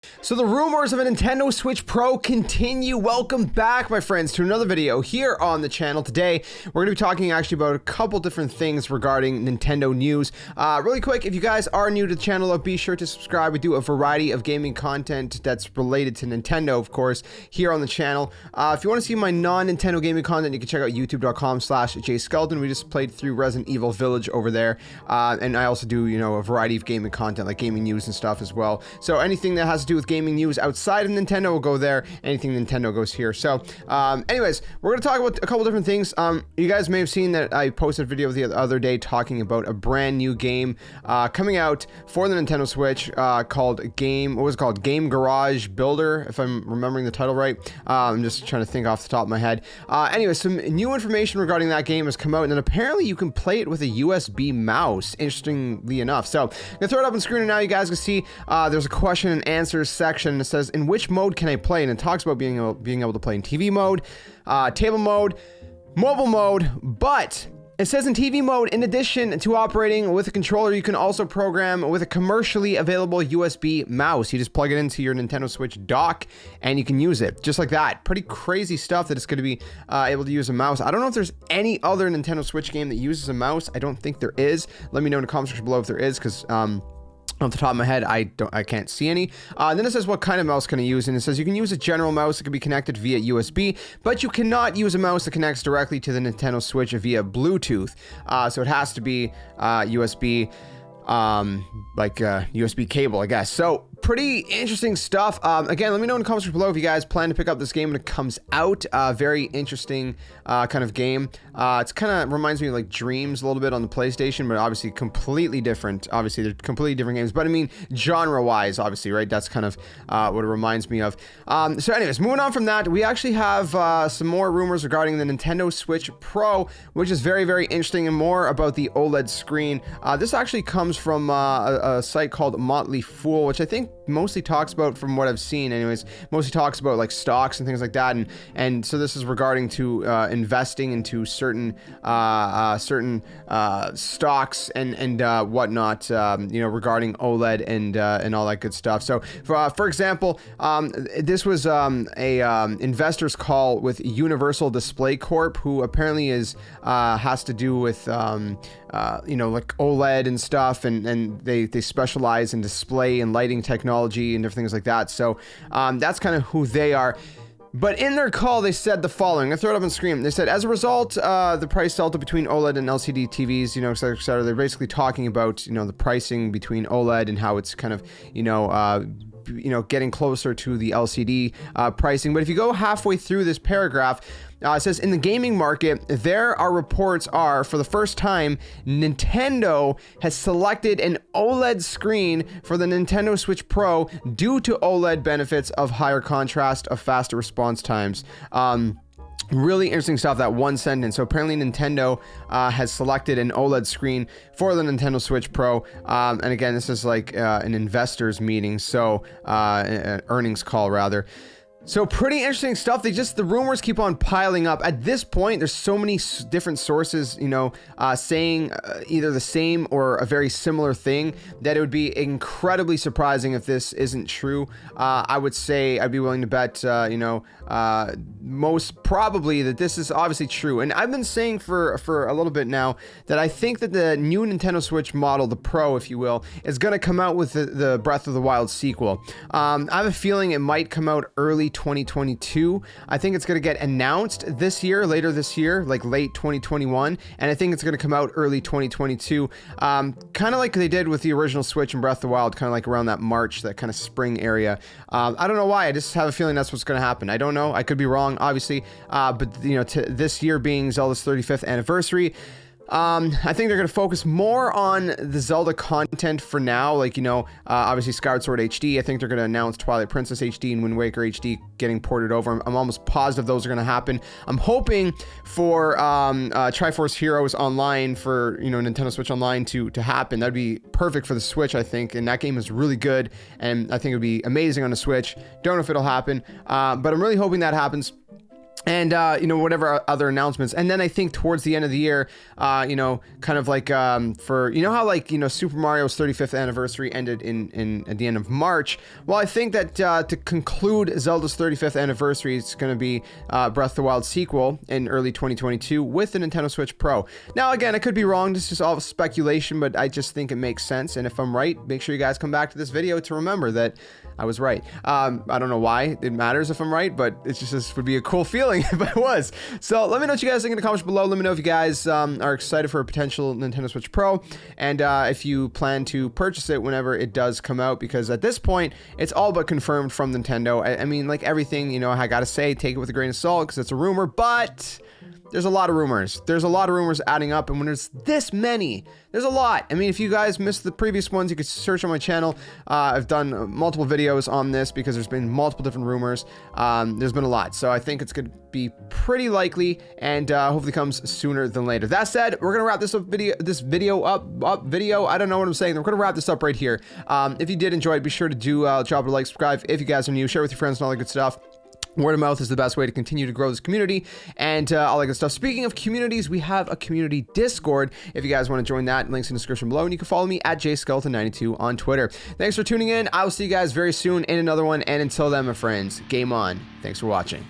So the rumors of a Nintendo Switch Pro continue. Welcome back, my friends, to another video here on the channel. Today, we're going to be talking actually about a couple different things regarding Nintendo news. Really quick, if you guys are new to the channel, be sure to subscribe. We do a variety of gaming content that's related to Nintendo, of course, here on the channel. If you want to see my non-Nintendo gaming content, you can check out youtube.com/JSkeleton. We just played through Resident Evil Village over there. And I also do, a variety of gaming content, like gaming news and stuff as well. So anything that has to do with gaming news outside of Nintendo will go there. Anything Nintendo goes here. So anyways, we're going to talk about a couple different things. You guys may have seen that I posted a video the other day talking about a brand new game coming out for the Nintendo Switch called Game Garage Builder, if I'm remembering the title right. I'm just trying to think off the top of my head. Anyway, some new information regarding that game has come out, and then apparently you can play it with a USB mouse, interestingly enough. So I'm going to throw it up on screen, and now you guys can see there's a question and answers section. It says, in which mode can I play? And it talks about being able to play in TV mode, table mode, mobile mode, but it says in TV mode, in addition to operating with a controller, you can also program with a commercially available USB mouse. You just plug it into your Nintendo Switch dock and you can use it just like that. Pretty crazy stuff that it's going to be able to use a mouse. I don't know if there's any other Nintendo Switch game that uses a mouse. I don't think there is. Let me know in the comment section below if there is, because off the top of my head, I can't see any. Then it says what kind of mouse can I use, and it says you can use a general mouse that can be connected via USB, but you cannot use a mouse that connects directly to the Nintendo Switch via Bluetooth. So it has to be USB, like USB cable, I guess. So pretty interesting stuff. Again, let me know in the comments below if you guys plan to pick up this game when it comes out. Very interesting kind of game. It's kind of reminds me of like Dreams a little bit on the PlayStation, but obviously completely different. Obviously, they're completely different games, but I mean, genre-wise, obviously, right? That's kind of what it reminds me of. So anyways, moving on from that, we actually have some more rumors regarding the Nintendo Switch Pro, which is very, very interesting, and more about the OLED screen. This actually comes from a site called Motley Fool, which I think mostly talks about, from what I've seen anyways, mostly talks about like stocks and things like that, and so this is regarding to investing into certain stocks and whatnot, regarding OLED and all that good stuff. So for example, this was a investors call with Universal Display Corp, who apparently has to do with like OLED and stuff, and they specialize in display and lighting technology and different things like that. So that's kind of who they are. But in their call, they said the following. I throw it up on screen. They said, as a result, the price delta between OLED and LCD TVs, et cetera, et cetera. They're basically talking about, the pricing between OLED and how it's kind of, getting closer to the LCD pricing. But if you go halfway through this paragraph, it says, in the gaming market, there are reports for the first time, Nintendo has selected an OLED screen for the Nintendo Switch Pro due to OLED benefits of higher contrast, of faster response times. Really interesting stuff, that one sentence. So apparently Nintendo has selected an OLED screen for the Nintendo Switch Pro. And again, this is like an investors meeting, so an earnings call rather. So pretty interesting stuff. The rumors keep on piling up. At this point, there's so many different sources, saying either the same or a very similar thing, that it would be incredibly surprising if this isn't true. I would say I'd be willing to bet, most probably that this is obviously true. And I've been saying for a little bit now that I think that the new Nintendo Switch model, the Pro, if you will, is going to come out with the Breath of the Wild sequel. I have a feeling it might come out early 2022. I think it's going to get announced later this year, like late 2021, and I think it's going to come out early 2022, kind of like they did with the original Switch and Breath of the Wild, kind of like around that March, that kind of spring area. I don't know why, I just have a feeling that's what's going to happen. I don't know, I could be wrong, obviously, but this year being Zelda's 35th anniversary, I think they're going to focus more on the Zelda content for now. Like, obviously Skyward Sword HD. I think they're going to announce Twilight Princess HD and Wind Waker HD getting ported over. I'm almost positive those are going to happen. I'm hoping for Triforce Heroes Online for, Nintendo Switch Online to happen. That'd be perfect for the Switch, I think. And that game is really good. And I think it would be amazing on the Switch. Don't know if it'll happen. But I'm really hoping that happens. and you know, whatever other announcements. And then I think towards the end of the year, you know, kind of like for, you know how like, you know, Super Mario's 35th anniversary ended in at the end of March. Well, I think that to conclude Zelda's 35th anniversary, it's going to be Breath of the Wild sequel in early 2022 with the Nintendo Switch Pro. Now again, I could be wrong, this is just all speculation, but I just think it makes sense. And if I'm right, make sure you guys come back to this video to remember that I was right. I don't know why it matters if I'm right, but it's just, this would be a cool feeling if I was. So let me know what you guys think in the comments below. Let me know if you guys are excited for a potential Nintendo Switch Pro, and if you plan to purchase it whenever it does come out, because at this point it's all but confirmed from Nintendo. I mean, like everything, you know, I gotta say, take it with a grain of salt because it's a rumor, but there's a lot of rumors. There's a lot of rumors adding up, and when there's this many, there's a lot. I mean, if you guys missed the previous ones, you could search on my channel. I've done multiple videos on this because there's been multiple different rumors. There's been a lot, so I think it's going to be pretty likely, and hopefully comes sooner than later. That said, we're gonna wrap this video up. I don't know what I'm saying. We're gonna wrap this up right here. If you did enjoy it, be sure to do drop a like, subscribe if you guys are new, share with your friends and all that good stuff. Word of mouth is the best way to continue to grow this community and all that good stuff. Speaking of communities, we have a community Discord. If you guys want to join that, links in the description below, and you can follow me at JSkeleton92 on Twitter. Thanks for tuning in. I will see you guys very soon in another one, and until then, my friends, game on. Thanks for watching.